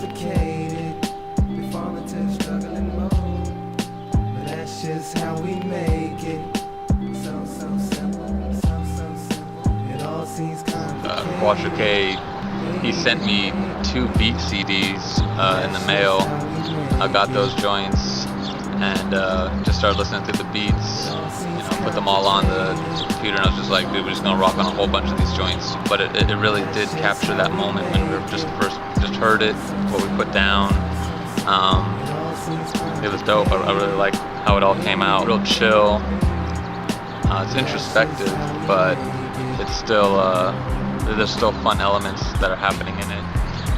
complicated. We fall into struggling mode, but that's just how we make it. So simple, so simple. It all seems complicated. Katrah-Quey, he sent me 2 beat CDs in the mail. I got those joints and just started listening to the beats, put them all on the computer, and I was just like, dude, we're just gonna rock on a whole bunch of these joints. But it really did capture that moment when we just heard it, what we put down. It was dope. I really like how it all came out. Real chill. It's introspective, but it's still there's still fun elements that are happening in it.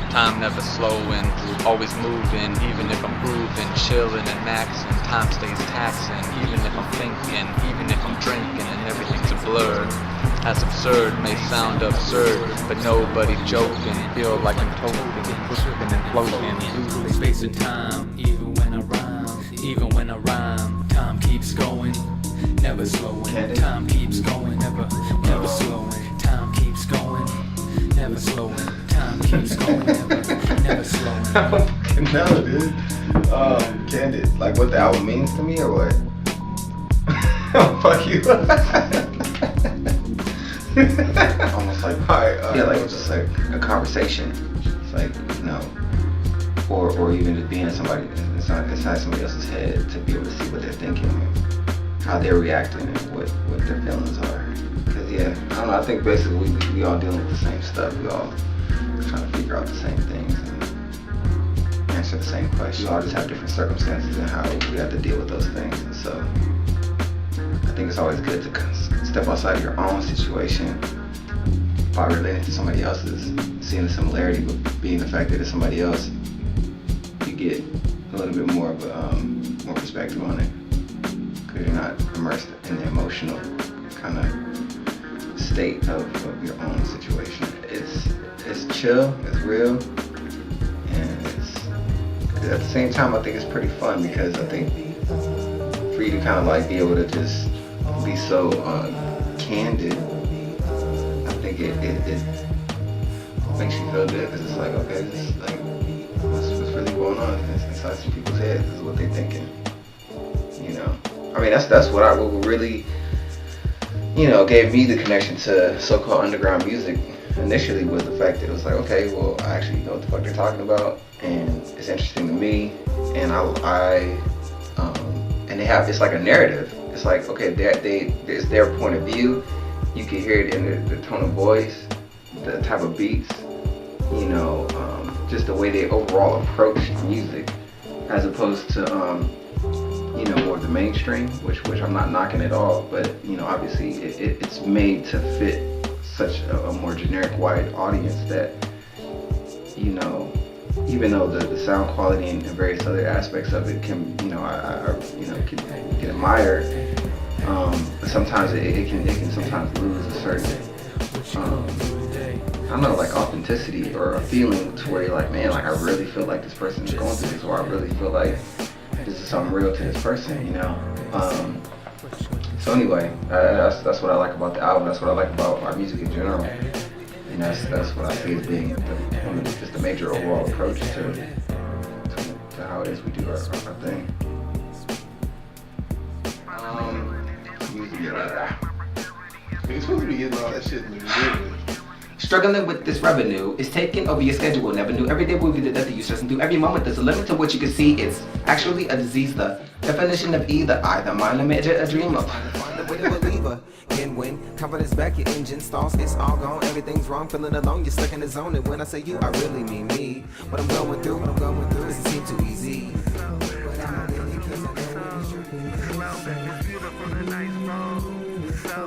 Time never slowing, always moving, even if I'm grooving, chilling and maxing. Time stays taxing, even if I'm thinking, even if I'm drinking, and everything's a blur. As absurd may sound absurd, but nobody joking. Feel like I'm toasting, pushing and floating. Space and time, even when I rhyme, time keeps going, never slowing. Candid. Time keeps going, never slowing. Time keeps going, never slowing. Time keeps going, never slowing. I don't fucking know, dude. Candid, like what the album means to me or what? Oh, fuck you. Almost like, yeah, like it's just like a conversation. It's like, you know, or even just being in somebody, inside somebody else's head to be able to see what they're thinking, how they're reacting, and what their feelings are. Cause yeah, I don't know. I think basically we all dealing with the same stuff. We all trying to figure out the same things and answer the same questions. We all just have different circumstances and how we have to deal with those things. And so I think it's always good to step outside of your own situation by relating to somebody else's, seeing the similarity, but being the fact that it's somebody else, you get a little bit more of a more perspective on it, because you're not immersed in the emotional kind of state of your own situation. It's chill, it's real, and at the same time I think it's pretty fun, because I think for you to kind of like be able to just be so candid, I think it makes you feel good, because it's like, okay, this is like what's really going on inside some people's heads. This is what they're thinking, you know. I mean, that's what really, you know, gave me the connection to so-called underground music initially, was the fact that it was like, okay, well, I actually know what the fuck they're talking about, and it's interesting to me, and and they have, it's like a narrative. It's like, okay, it's their point of view. You can hear it in the tone of voice, the type of beats, you know, just the way they overall approach music, as opposed to, you know, more of the mainstream, which I'm not knocking at all, but, you know, obviously it's made to fit such a more generic wide audience that, you know, even though the sound quality and various other aspects of it can, you know, I you know, can admire, but sometimes it can sometimes lose a certain, I don't know, like authenticity or a feeling to where you're like, man, like I really feel like this person is going through this, or I really feel like this is something real to this person, you know. So anyway, that's what I like about the album. That's what I like about our music in general, and that's what I see as being just a major overall approach to how it is we do our thing. Music, You're supposed to be getting all that shit in the beginning. Struggling with this revenue is taking over your schedule. Never knew every day will be the death that you stressing through. Every moment there's a limit to what you can see. It's actually a disease. The definition of either mind, imagine, a dream of. Find a way to believe her. Can win. Confidence back, your engine stalls. It's all gone. Everything's wrong. Feeling alone. You're stuck in the zone. And when I say you, I really mean me. What I'm going through doesn't seem too easy. But I'm really because I know it's true. It's beautiful, the nice road. So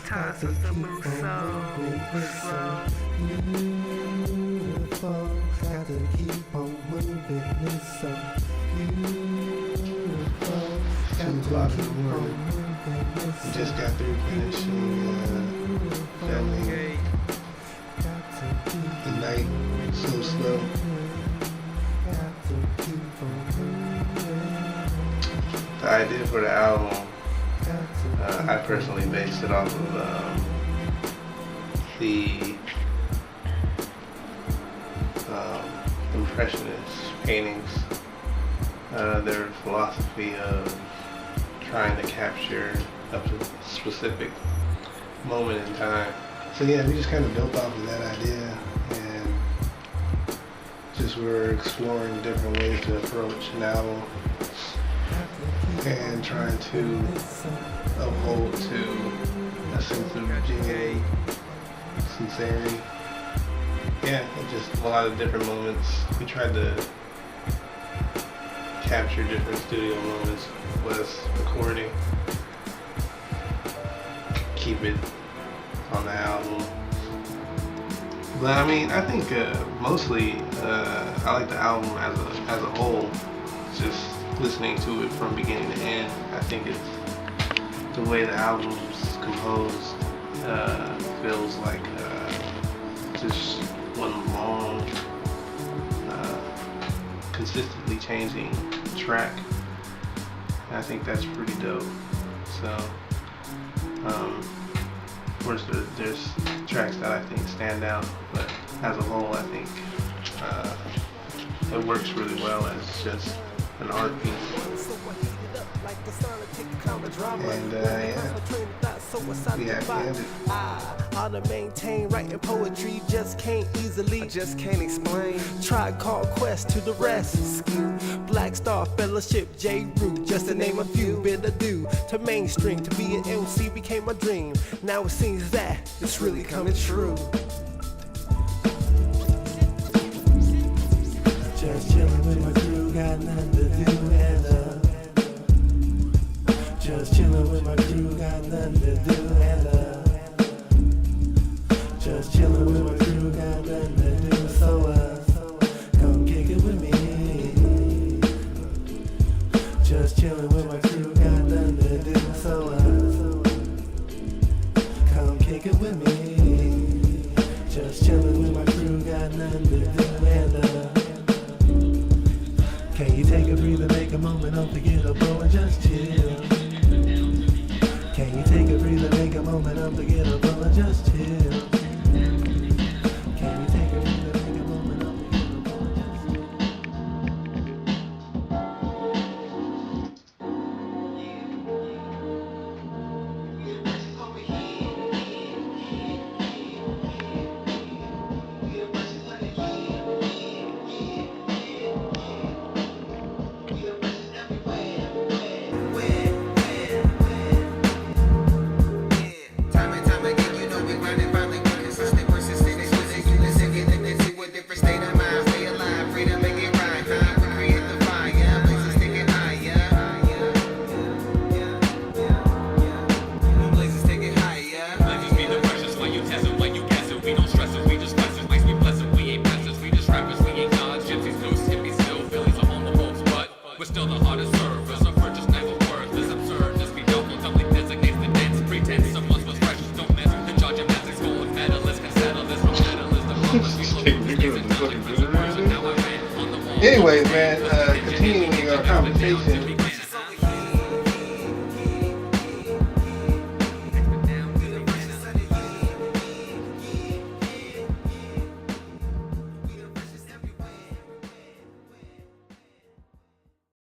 time is to move slow. Beautiful, gotta keep on moving. It's so beautiful, gotta keep on moving. We just got through finishing that the night so slow. The idea for the album, I personally based it off of the Impressionist paintings. Their philosophy of trying to capture a specific moment in time. So yeah, we just kind of built off of that idea, and just were exploring different ways to approach an album and trying to uphold to a sense of genuine sincerity. Yeah, just a lot of different moments. We tried to capture different studio moments with us recording, keep it on the album. But I mean, I think mostly I like the album as a whole. Just listening to it from beginning to end, I think it's the way the album's composed feels like just one long, consistently changing track. And I think that's pretty dope. So, of course, there's tracks that I think stand out, but as a whole, I think it works really well as just an art piece. And yeah, Candid. How to maintain writing poetry just can't easily. I just can't explain. Tribe Called Quest to the rescue. Black Star Fellowship, J. Root, just to name a few. Been a do to mainstream. To be an MC became a dream. Now it seems that it's really coming true. Just chillin' with my crew, got nothing to do and just chillin' with my crew, got nothing to do and just chillin' with my crew, got nothing to do, so come kick it with me. Just chillin' with my crew, got nothing to do, so come kick it with me. Just chillin' with my crew, got nothing to do and can you take a breather, make a moment, unforgettable, and just chill? Can you take a breather, make a moment, unforgettable, and just chill? Can you take a breather, make a moment, unforgettable, and just anyways, man, continuing our conversation,